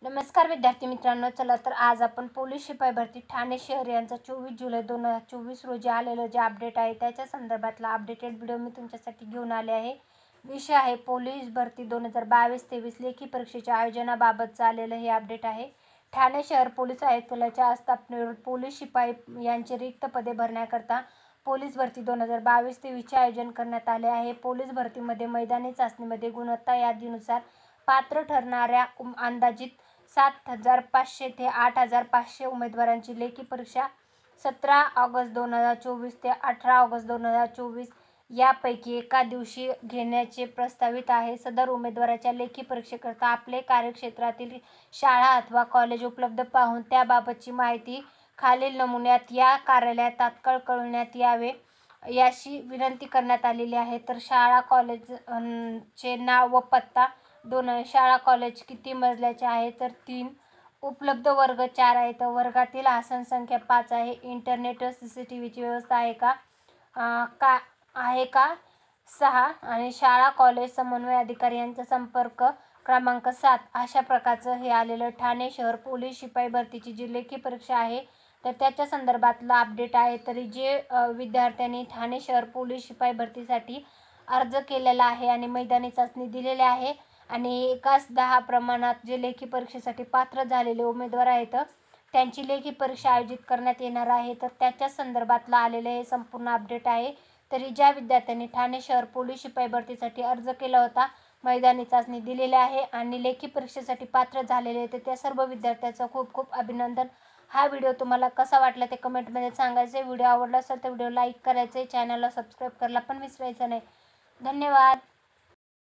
नमस्कार विद्यार्थी मित्रांनो, चला तर आज आपण पोलीस शिपाई भरती ठाणे शहर यांचा 24 जुलै 2024 रोजी आलेलं जे अपडेट आहे त्याच्या संदर्भातला अपडेटेड व्हिडिओ मी तुमच्यासाठी घेऊन आले आहे। विषय आहे पोलीस भरती 2022-23 लेखी परीक्षेच्या आयोजनाबाबतचं आलेलं हे अपडेट आहे। ठाणे शहर पोलीस आयुक्तालयाच्या आस्थापनेवर पोलीस शिपाई यांची रिक्त पदे भरण्याकरता पोलीस भरती 2022-23चे आयोजन करण्यात आले आहे। पोलीस भरतीमध्ये मैदानी चाचणीमध्ये गुणवत्ता यादीनुसार पात्र ठरणाऱ्या अंदाजित 7,500 ते 8,500 उमेदवारांची लेखी परीक्षा 17 ऑगस्ट 2024 ते 18 ऑगस्ट 2024 यापैकी एका दिवशी घेण्याचे प्रस्तावित आहे। सदर उमेदवाराच्या लेखी परीक्षेकरता आपले कार्यक्षेत्रातील शाळा अथवा कॉलेज उपलब्ध पाहून त्याबाबतची माहिती खालील नमुन्यात या कार्यालयात तात्काळ कळवण्यात यावे याची विनंती करण्यात आलेली आहे। तर शाळा कॉलेज चे नाव व पत्ता, शाळा कॉलेज किती मजल्याचे आहे तर 3, उपलब्ध वर्ग 4 आहे तर वर्गातील आसन संख्या 5 आहे, इंटरनेट व CCTVची व्यवस्था आहे का 6 आणि शाळा कॉलेज समन्वय अधिकारी यांचा संपर्क क्रमांक 7 अशा प्रकारचं हे आलेलं ठाणे शहर पोलीस शिपाई भरतीची जी लेखी परीक्षा आहे तर त्याच्या संदर्भातला अपडेट आहे। तरी जे विद्यार्थ्यांनी ठाणे शहर पोलीस शिपाई भरतीसाठी अर्ज केलेला आहे आणि मैदानी चाचणी दिलेली आहे आणि एकाच 10 प्रमाणात जे लेखी परीक्षेसाठी पात्र झालेले उमेदवार आहेत त्यांची लेखी परीक्षा आयोजित करण्यात येणार आहे तर त्याच्या संदर्भातला आलेले हे संपूर्ण अपडेट आहे। तरी ज्या विद्यार्थ्यांनी ठाणे शहर पोलीस शिपाई भरतीसाठी अर्ज केला होता, मैदानी चाचणी दिलेली आहे आणि लेखी परीक्षेसाठी पात्र झालेले तर त्या सर्व विद्यार्थ्यांचं खूप खूप अभिनंदन। हा व्हिडिओ तुम्हाला कसा वाटला ते कमेंटमध्ये सांगायचे। व्हिडिओ आवडला असेल तर व्हिडिओ लाईक करायचे, चॅनलला सबस्क्राईब करायला पण विसरायचं नाही। धन्यवाद।